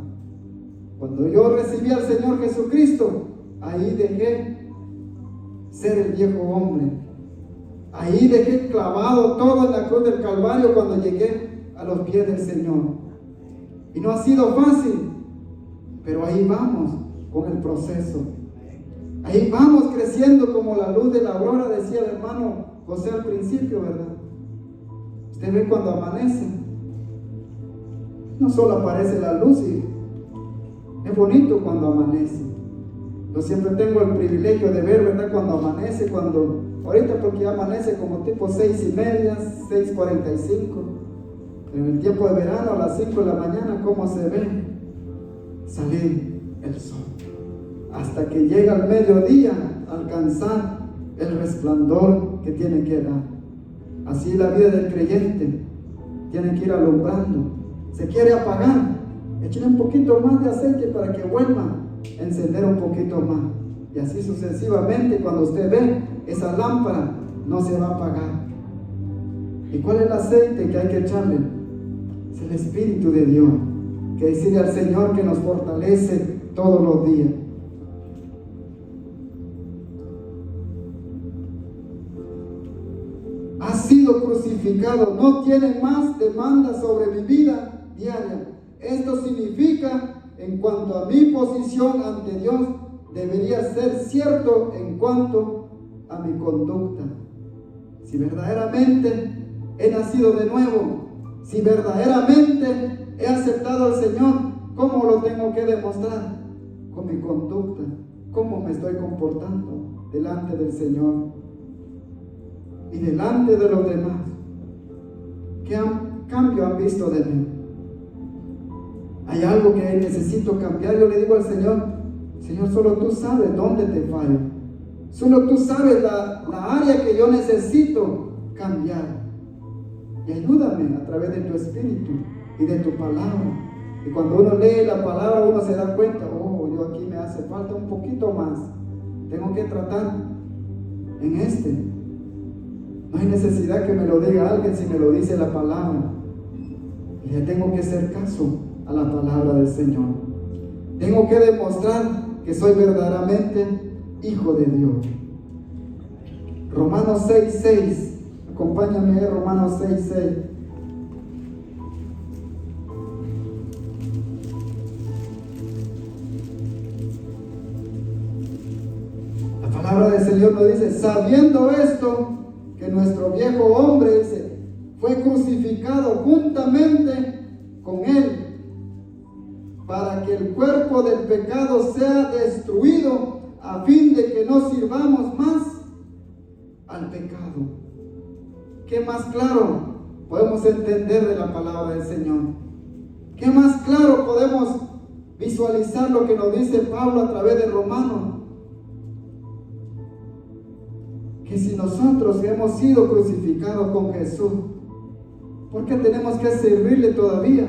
Speaker 1: Cuando yo recibí al Señor Jesucristo, ahí dejé ser el viejo hombre. Ahí dejé clavado todo en la cruz del Calvario cuando llegué a los pies del Señor. Y no ha sido fácil, pero ahí vamos con el proceso. Ahí vamos creciendo como la luz de la aurora, decía el hermano José al principio, ¿verdad? Usted ve cuando amanece, no solo aparece la luz, y es bonito cuando amanece. Yo siempre tengo el privilegio de ver, ¿verdad?, cuando amanece, ahorita porque ya amanece como tipo 6:30, 6:45. En el tiempo de verano, a las 5 de la mañana, ¿cómo se ve? Salir el sol. Hasta que llega al mediodía, alcanzar el resplandor que tiene que dar. Así la vida del creyente tiene que ir alumbrando. Se quiere apagar, échale un poquito más de aceite para que vuelva a encender un poquito más. Y así sucesivamente, cuando usted ve esa lámpara, no se va a apagar. ¿Y cuál es el aceite que hay que echarle? Es el Espíritu de Dios, que decirle al Señor que nos fortalece todos los días. Ha sido crucificado, no tiene más demanda sobre mi vida diaria. Esto significa, en cuanto a mi posición ante Dios, debería ser cierto en cuanto a mi conducta. Si verdaderamente he nacido de nuevo, si verdaderamente he aceptado al Señor, ¿cómo lo tengo que demostrar? Con mi conducta, cómo me estoy comportando delante del Señor y delante de los demás. ¿Qué cambio han visto de mí? Hay algo que necesito cambiar. Yo le digo al Señor, Señor, solo tú sabes dónde te fallo. Solo tú sabes la área que yo necesito cambiar. Y ayúdame a través de tu Espíritu y de tu palabra. Y cuando uno lee la palabra, uno se da cuenta, yo aquí me hace falta un poquito más. Tengo que tratar en este. No hay necesidad que me lo diga alguien si me lo dice la palabra. Y le tengo que hacer caso a la palabra del Señor. Tengo que demostrar que soy verdaderamente hijo de Dios. Romanos 6:6. Acompáñame, Romanos 6:6. del Señor nos dice, sabiendo esto, que nuestro viejo hombre, dice, fue crucificado juntamente con Él, para que el cuerpo del pecado sea destruido, a fin de que no sirvamos más al pecado. ¿Qué más claro podemos entender de la palabra del Señor? ¿Qué más claro podemos visualizar lo que nos dice Pablo a través de Romanos? Que si nosotros hemos sido crucificados con Jesús, ¿por qué tenemos que servirle todavía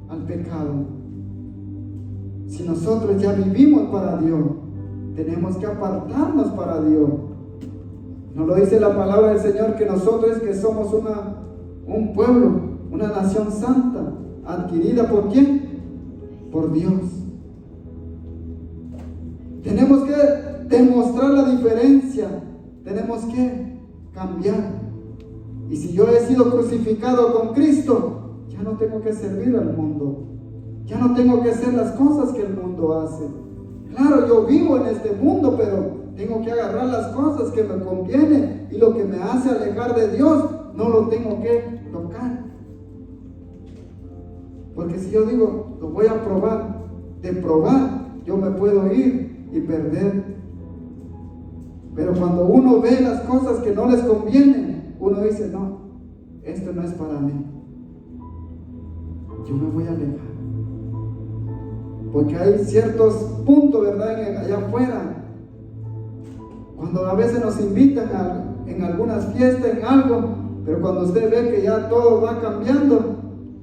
Speaker 1: al pecado? Si nosotros ya vivimos para Dios, tenemos que apartarnos para Dios. Nos lo dice la palabra del Señor, que nosotros que somos un pueblo, una nación santa, adquirida ¿por quién? Por Dios. Tenemos que demostrar la diferencia, tenemos que cambiar. Y si yo he sido crucificado con Cristo, ya no tengo que servir al mundo, ya no tengo que hacer las cosas que el mundo hace. Claro, yo vivo en este mundo, pero tengo que agarrar las cosas que me convienen, y lo que me hace alejar de Dios no lo tengo que tocar. Porque si yo digo, lo voy a probar, de probar yo me puedo ir y perder. Pero cuando uno ve las cosas que no les convienen, uno dice, no, esto no es para mí, yo me voy a alejar. Porque hay ciertos puntos, ¿verdad?, allá afuera, cuando a veces nos invitan en algunas fiestas, en algo, pero cuando usted ve que ya todo va cambiando,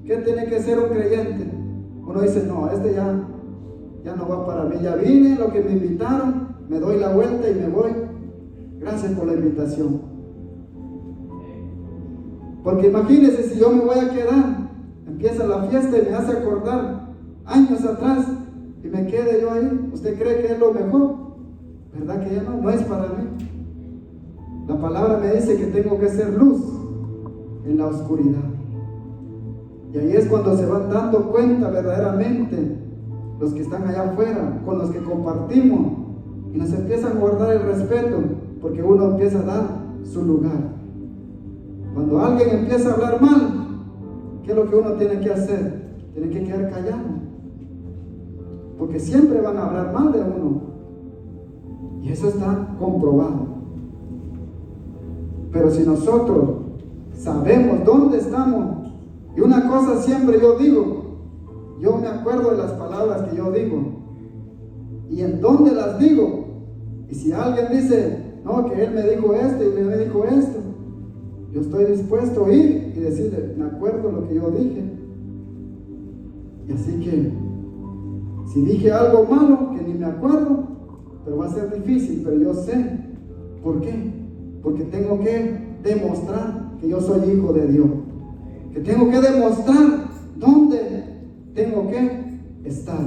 Speaker 1: ¿qué tiene que ser un creyente? Uno dice, no, este ya no va para mí, ya vine, lo que me invitaron, me doy la vuelta y me voy. Gracias por la invitación. Porque imagínese si yo me voy a quedar, empieza la fiesta y me hace acordar años atrás y me quede yo ahí. ¿Usted cree que es lo mejor? ¿Verdad que ya no es para mí? La palabra me dice que tengo que ser luz en la oscuridad. Y ahí es cuando se van dando cuenta verdaderamente los que están allá afuera, con los que compartimos, y nos empiezan a guardar el respeto, porque uno empieza a dar su lugar. Cuando alguien empieza a hablar mal, ¿qué es lo que uno tiene que hacer? Tiene que quedar callado, porque siempre van a hablar mal de uno, y eso está comprobado. Pero si nosotros sabemos dónde estamos, y una cosa siempre yo digo, yo me acuerdo de las palabras que yo digo y en dónde las digo. Y si alguien dice, no, que él me dijo esto y me dijo esto, yo estoy dispuesto a ir y decirle, me acuerdo lo que yo dije. Y así que si dije algo malo que ni me acuerdo, pero va a ser difícil, pero yo sé. ¿Por qué? Porque tengo que demostrar que yo soy hijo de Dios, que tengo que demostrar dónde tengo que estar.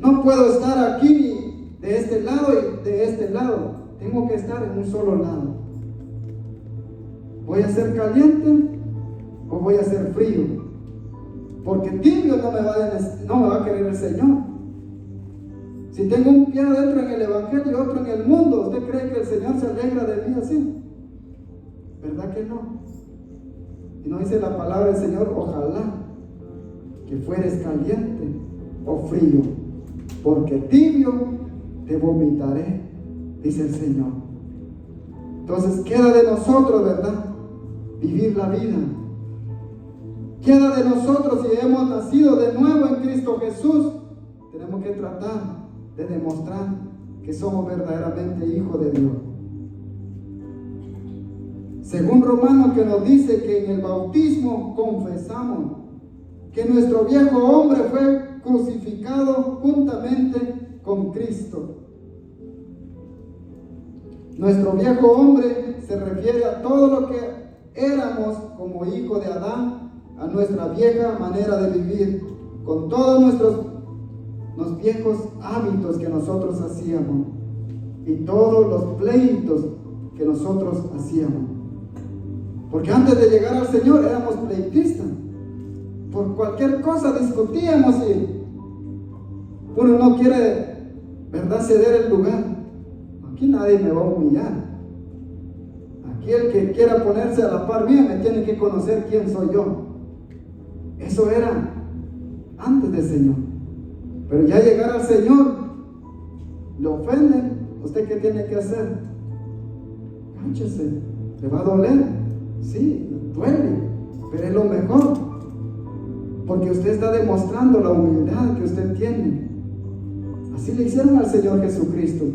Speaker 1: No puedo estar aquí ni de este lado y de este lado, tengo que estar en un solo lado. ¿Voy a ser caliente o voy a ser frío? Porque tibio no me va a querer el Señor. Si tengo un pie adentro en el Evangelio y otro en el mundo, ¿usted cree que el Señor se alegra de mí así? ¿Verdad que no? Y no dice la palabra del Señor, ojalá que fueres caliente o frío, porque tibio te vomitaré, dice el Señor. Entonces queda de nosotros, ¿verdad?, vivir la vida. Queda de nosotros, si hemos nacido de nuevo en Cristo Jesús, tenemos que tratar de demostrar que somos verdaderamente hijos de Dios. Según Romanos, que nos dice que en el bautismo confesamos que nuestro viejo hombre fue crucificado juntamente con Cristo. Nuestro viejo hombre se refiere a todo lo que éramos como hijo de Adán, a nuestra vieja manera de vivir, con todos los viejos hábitos que nosotros hacíamos y todos los pleitos que nosotros hacíamos. Porque antes de llegar al Señor éramos pleitistas. Por cualquier cosa discutíamos y uno no quiere, ¿verdad?, ceder el lugar. aquí nadie me va a humillar. Aquí el que quiera ponerse a la par mía me tiene que conocer quién soy yo. Eso era antes del Señor. Pero ya llegar al Señor, le ofenden, ¿usted qué tiene que hacer? Cánchese, ¿le va a doler? Sí, duele, pero es lo mejor, porque usted está demostrando la humildad que usted tiene. Así le hicieron al Señor Jesucristo.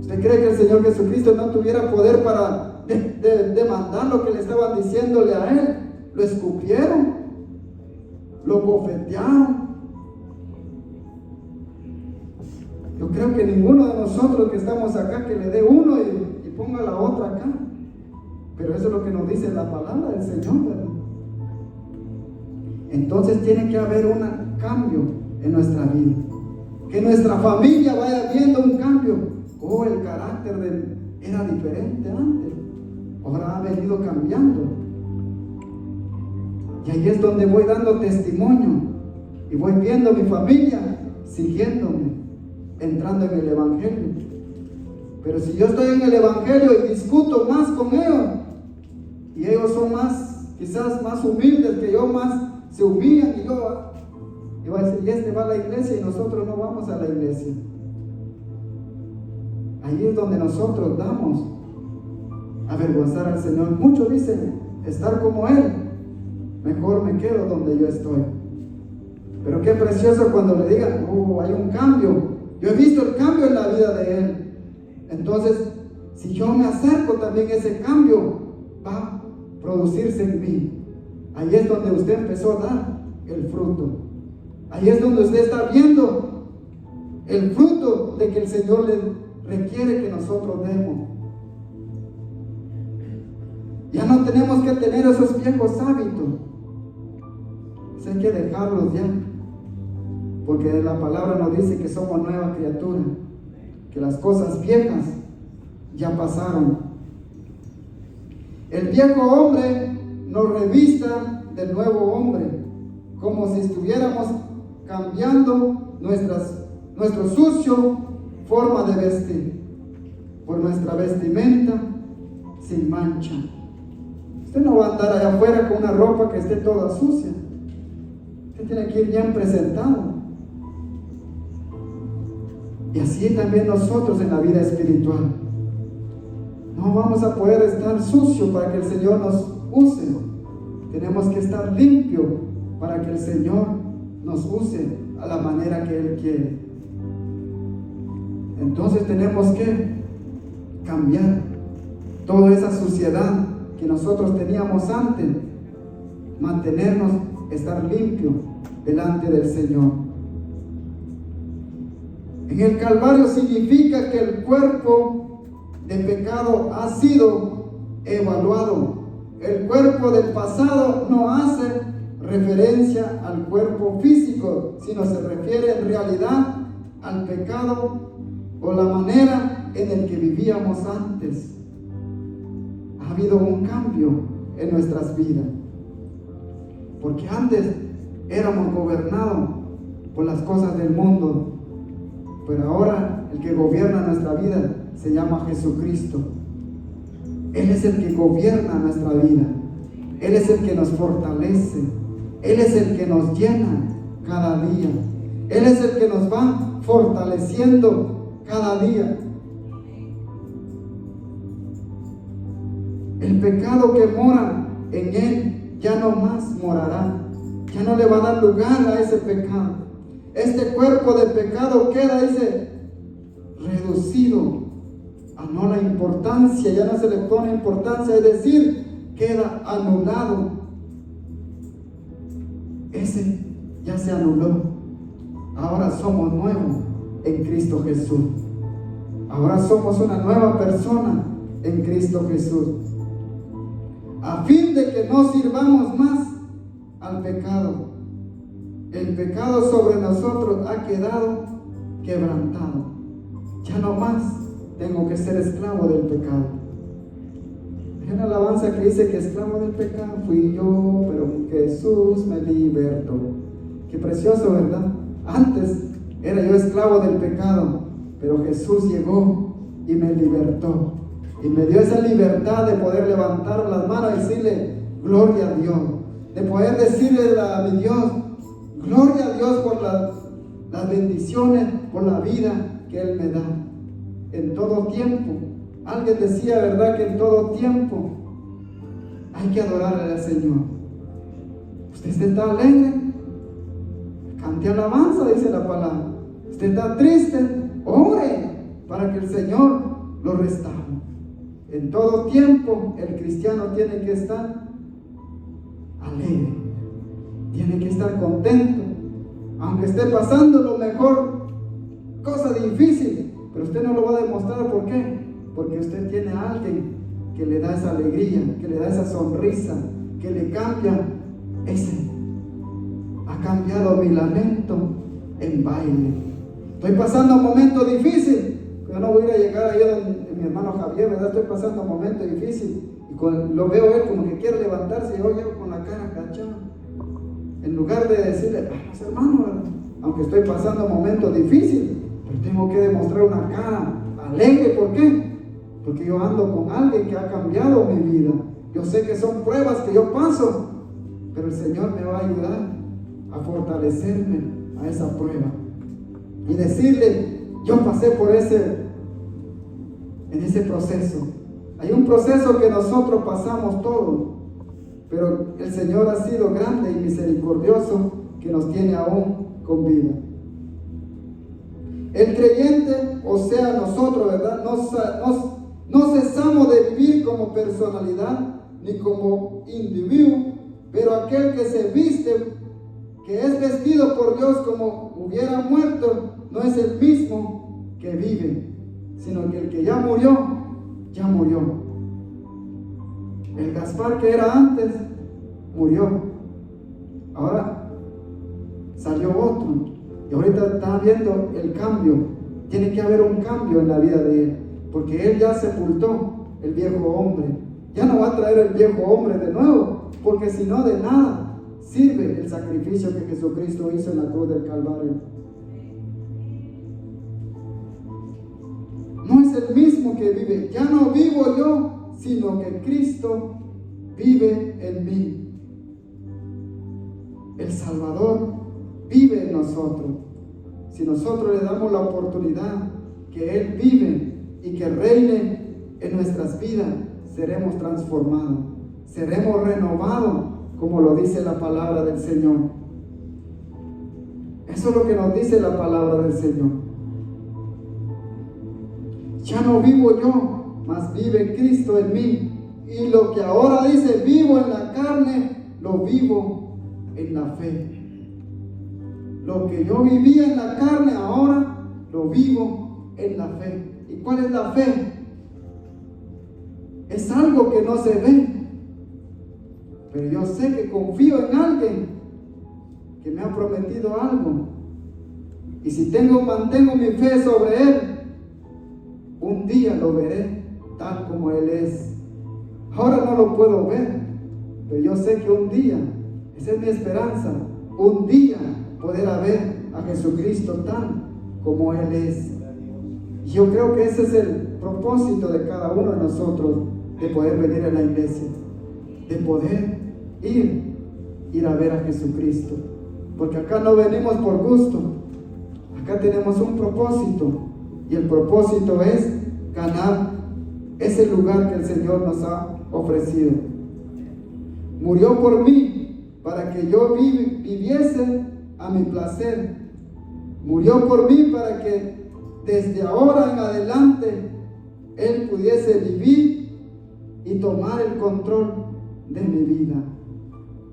Speaker 1: ¿Usted cree que el Señor Jesucristo no tuviera poder para demandar lo que le estaban diciéndole a él? Lo escupieron, lo bofetearon. Yo creo que ninguno de nosotros que estamos acá que le dé uno y ponga la otra acá. Pero eso es lo que nos dice la palabra del Señor, ¿verdad? Entonces tiene que haber un cambio en nuestra vida. Que nuestra familia vaya viendo un cambio. Oh, el carácter era diferente antes. Ahora ha venido cambiando. Y ahí es donde voy dando testimonio. Y voy viendo a mi familia siguiéndome, entrando en el Evangelio. Pero si yo estoy en el Evangelio y discuto más con ellos, y ellos son quizás más humildes que yo, más se humillan, y yo voy a decir, y este va a la iglesia y nosotros no vamos a la iglesia. Ahí es donde nosotros damos a avergonzar al Señor. Muchos dicen, estar como Él, mejor me quedo donde yo estoy. Pero qué precioso cuando le digan, oh, hay un cambio. Yo he visto el cambio en la vida de Él. Entonces, si yo me acerco también, ese cambio va a producirse en mí. Ahí es donde usted empezó a dar el fruto. Ahí es donde usted está viendo el fruto de que el Señor le requiere que nosotros demos. Ya no tenemos que tener esos viejos hábitos. Hay que dejarlos ya. Porque la palabra nos dice que somos nueva criatura. Que las cosas viejas ya pasaron. El viejo hombre nos revista del nuevo hombre, como si estuviéramos cambiando nuestro sucio forma de vestir por nuestra vestimenta sin mancha. Usted no va a andar allá afuera con una ropa que esté toda sucia. Usted tiene que ir bien presentado. Y así también nosotros en la vida espiritual. No vamos a poder estar sucios para que el Señor nos use. Tenemos que estar limpios para que el Señor nos use a la manera que Él quiere. Entonces tenemos que cambiar toda esa suciedad que nosotros teníamos antes, mantenernos, estar limpios delante del Señor. En el Calvario significa que el cuerpo de pecado ha sido evaluado. El cuerpo del pasado no hace referencia al cuerpo físico, sino se refiere en realidad al pecado o la manera en el que vivíamos antes. Ha habido un cambio en nuestras vidas, porque antes éramos gobernados por las cosas del mundo, pero ahora el que gobierna nuestra vida se llama Jesucristo. Él es el que gobierna nuestra vida. Él es el que nos fortalece. Él es el que nos llena cada día. Él es el que nos va fortaleciendo cada día. El pecado que mora en Él ya no más morará. Ya no le va a dar lugar a ese pecado. Este cuerpo de pecado queda, reducido a no la importancia, ya no se le pone importancia, es decir, queda anulado. Ese ya se anuló. Ahora somos nuevos en Cristo Jesús. Ahora somos una nueva persona en Cristo Jesús. A fin de que no sirvamos más al pecado. El pecado sobre nosotros ha quedado quebrantado. Ya no más tengo que ser esclavo del pecado. Hay una alabanza que dice que esclavo del pecado fui yo, pero Jesús me libertó. Qué precioso, ¿verdad? Antes era yo esclavo del pecado, pero Jesús llegó y me libertó. Y me dio esa libertad de poder levantar las manos y decirle gloria a Dios. De poder decirle a mi Dios, gloria a Dios por las bendiciones, por la vida que Él me da. En todo tiempo. Alguien decía, ¿verdad? Que en todo tiempo hay que adorarle al Señor. Usted está alegre, cante alabanza, dice la palabra. Usted está triste, ore para que el Señor lo restaure. En todo tiempo el cristiano tiene que estar alegre, tiene que estar contento, aunque esté pasando lo mejor, cosa difícil, pero usted no lo va a demostrar. ¿Por qué? Porque usted tiene a alguien que le da esa alegría, que le da esa sonrisa, que le cambia ha cambiado mi lamento en baile. Estoy pasando un momento difícil. Yo no voy a ir a llegar ahí donde mi hermano Javier, ¿verdad? Estoy pasando un momento difícil. Y lo veo él como que quiere levantarse y yo llego con la cara agachada. En lugar de decirle, vamos hermano, ¿verdad? Aunque estoy pasando un momento difícil, pero tengo que demostrar una cara alegre. ¿Por qué? Porque yo ando con alguien que ha cambiado mi vida. Yo sé que son pruebas que yo paso, pero el Señor me va a ayudar a fortalecerme a esa prueba. Y decirle, yo pasé en ese proceso. Hay un proceso que nosotros pasamos todos, pero el Señor ha sido grande y misericordioso que nos tiene aún con vida. El creyente, o sea nosotros, ¿verdad? No cesamos de vivir como personalidad ni como individuo, pero aquel que se viste, que es vestido por Dios como hubiera muerto, no es el mismo que vive, sino que el que ya murió, ya murió. El Gaspar que era antes, murió. Ahora salió otro. Y ahorita está viendo el cambio. Tiene que haber un cambio en la vida de él, porque él ya sepultó el viejo hombre. Ya no va a traer el viejo hombre de nuevo, porque si no, de nada sirve el sacrificio que Jesucristo hizo en la cruz del Calvario. No es el mismo que vive. Ya no vivo yo, sino que Cristo vive en mí. El Salvador vive en nosotros. Si nosotros le damos la oportunidad que Él vive y que reine en nuestras vidas, seremos transformados, seremos renovados, como lo dice la palabra del Señor. Eso es lo que nos dice la palabra del Señor. Ya no vivo yo, mas vive Cristo en mí. Y lo que ahora dice vivo en la carne, lo vivo en la fe. Lo que yo vivía en la carne, ahora lo vivo en la fe. ¿Y cuál es la fe? Es algo que no se ve, pero yo sé que confío en alguien que me ha prometido algo. Y si mantengo mi fe sobre Él, un día lo veré tal como Él es. Ahora no lo puedo ver, pero yo sé que un día, esa es mi esperanza, un día poder ver a Jesucristo tal como Él es. Y yo creo que ese es el propósito de cada uno de nosotros, de poder venir a la iglesia, de poder ir a ver a Jesucristo. Porque acá no venimos por gusto, acá tenemos un propósito, y el propósito es ganar ese lugar que el Señor nos ha ofrecido. Murió por mí para que yo viviese a mi placer. Murió por mí para que desde ahora en adelante Él pudiese vivir y tomar el control de mi vida.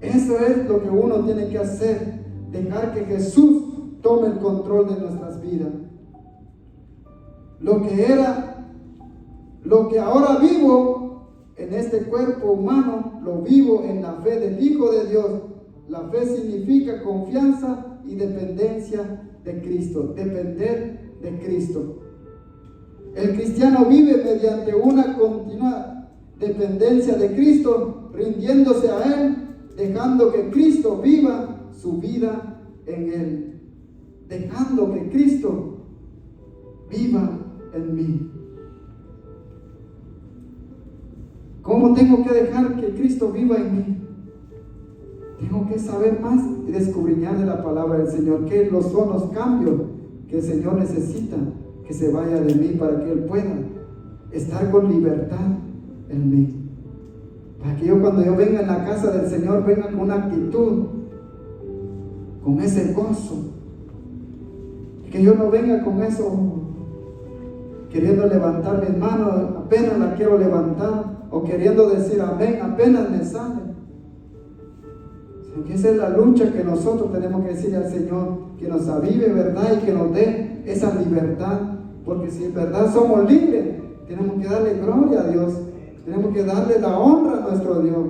Speaker 1: Eso es lo que uno tiene que hacer, dejar que Jesús tome el control de nuestras vidas. Lo que ahora vivo en este cuerpo humano, lo vivo en la fe del Hijo de Dios. La fe significa confianza y dependencia de Cristo, depender de Cristo. El cristiano vive mediante una continua dependencia de Cristo, rindiéndose a Él, dejando que Cristo viva su vida en Él, dejando que Cristo viva en mí. ¿Cómo tengo que dejar que Cristo viva en mí? Tengo que saber más y descudriñar de la palabra del Señor, qué son los cambios que el Señor necesita que se vaya de mí para que Él pueda estar con libertad en mí. Para que cuando yo venga en la casa del Señor, venga con una actitud, con ese gozo. Que yo no venga con eso, queriendo levantar mis manos, apenas la quiero levantar, o queriendo decir amén, apenas me sale. Porque esa es la lucha que nosotros tenemos que decirle al Señor, que nos avive, ¿verdad? Y que nos dé esa libertad. Porque si en verdad somos libres, tenemos que darle gloria a Dios. Tenemos que darle la honra a nuestro Dios.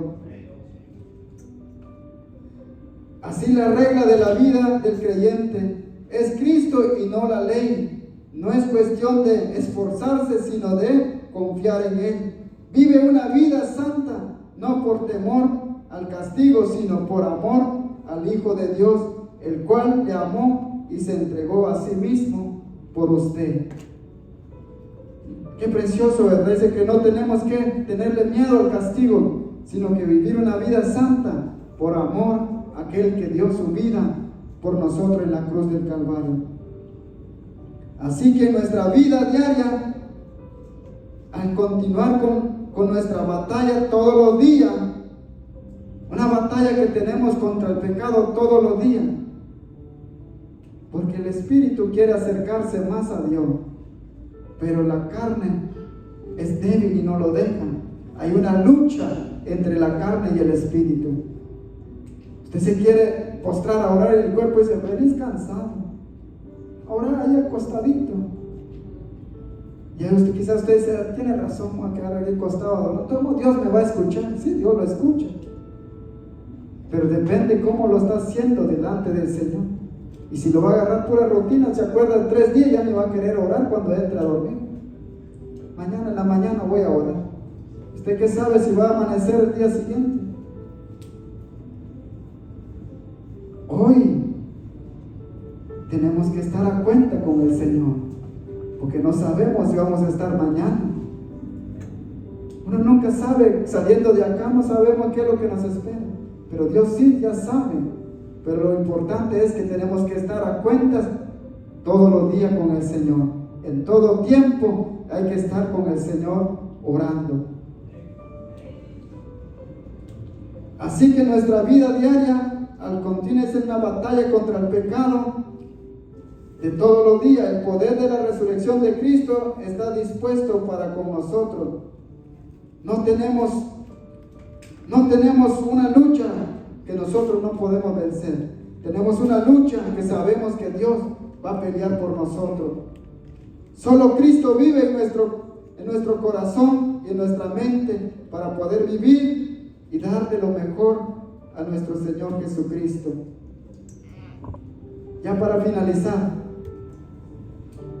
Speaker 1: Así la regla de la vida del creyente es Cristo y no la ley. No es cuestión de esforzarse, sino de confiar en Él. Vive una vida santa, no por temor al castigo, sino por amor al Hijo de Dios, el cual le amó y se entregó a sí mismo por usted. Qué precioso, ¿verdad? Dice que no tenemos que tenerle miedo al castigo, sino que vivir una vida santa por amor a aquel que dio su vida por nosotros en la cruz del Calvario. Así que nuestra vida diaria, al continuar con nuestra batalla todos los días, una batalla que tenemos contra el pecado todos los días, porque el Espíritu quiere acercarse más a Dios, pero la carne es débil y no lo deja. Hay una lucha entre la carne y el Espíritu. Usted se quiere postrar a orar y el cuerpo dice, venís cansado, orar ahí acostadito. Y quizás usted dice, tiene razón, voy a quedar ahí acostado. No, todo Dios me va a escuchar. Sí, Dios lo escucha, pero depende cómo lo está haciendo delante del Señor. Y si lo va a agarrar pura rutina, se acuerda de 3 días, ya me va a querer orar cuando entre a dormir. Mañana en la mañana voy a orar. ¿Usted qué sabe si va a amanecer el día siguiente? Hoy tenemos que estar a cuenta con el Señor, porque no sabemos si vamos a estar mañana. Uno nunca sabe, saliendo de acá no sabemos qué es lo que nos espera, pero Dios sí ya sabe. Pero lo importante es que tenemos que estar a cuentas todos los días con el Señor. En todo tiempo hay que estar con el Señor orando. Así que nuestra vida diaria, al continuar en una batalla contra el pecado de todos los días, el poder de la resurrección de Cristo está dispuesto para con nosotros. No tenemos una lucha que nosotros no podemos vencer. Tenemos una lucha que sabemos que Dios va a pelear por nosotros. Solo Cristo vive en nuestro corazón y en nuestra mente para poder vivir y darle lo mejor a nuestro Señor Jesucristo. Ya para finalizar,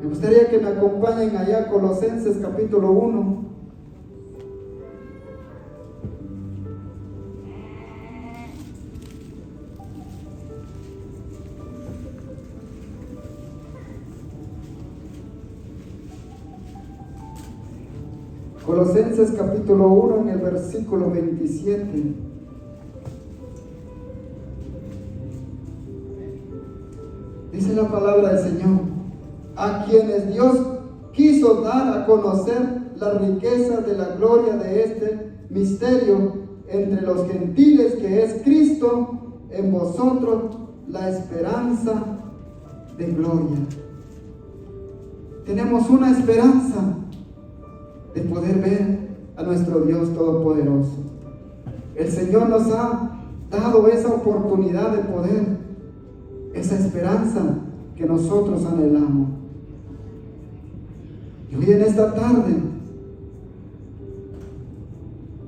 Speaker 1: me gustaría que me acompañen allá a Colosenses capítulo 1. Colosenses capítulo 1 en el versículo 27. Dice la palabra del Señor: a quienes Dios quiso dar a conocer las riquezas de la gloria de este misterio entre los gentiles, que es Cristo en vosotros, la esperanza de gloria. Tenemos una esperanza de poder ver a nuestro Dios Todopoderoso. El Señor nos ha dado esa oportunidad de poder, esa esperanza que nosotros anhelamos. Y hoy en esta tarde,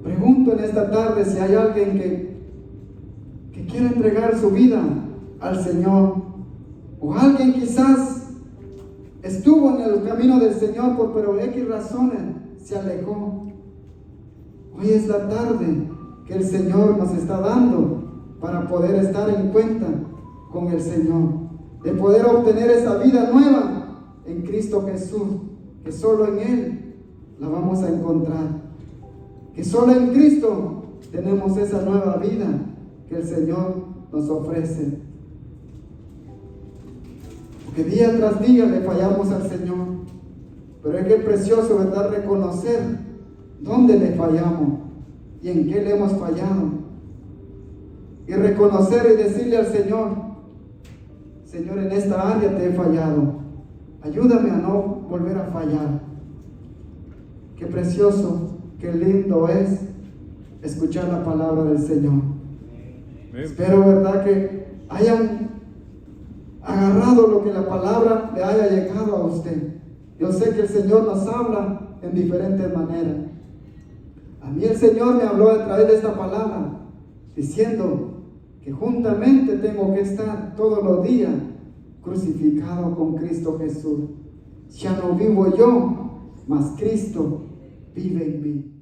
Speaker 1: pregunto en esta tarde si hay alguien que quiere entregar su vida al Señor, o alguien quizás estuvo en el camino del Señor pero X razones se alejó. Hoy es la tarde que el Señor nos está dando para poder estar en cuenta con el Señor, de poder obtener esa vida nueva en Cristo Jesús, que solo en Él la vamos a encontrar. que solo en Cristo tenemos esa nueva vida que el Señor nos ofrece. Porque día tras día le fallamos al Señor, pero es que es precioso, ¿verdad?, reconocer dónde le fallamos y en qué le hemos fallado, y reconocer y decirle al Señor: Señor, en esta área te he fallado, ayúdame a no volver a fallar. Qué precioso, qué lindo es escuchar la palabra del Señor. Espero, ¿verdad?, que hayan agarrado lo que la palabra le haya llegado a usted. Yo sé que el Señor nos habla en diferentes maneras. A mí el Señor me habló a través de esta palabra, diciendo que juntamente tengo que estar todos los días crucificado con Cristo Jesús. Ya no vivo yo, mas Cristo vive en mí.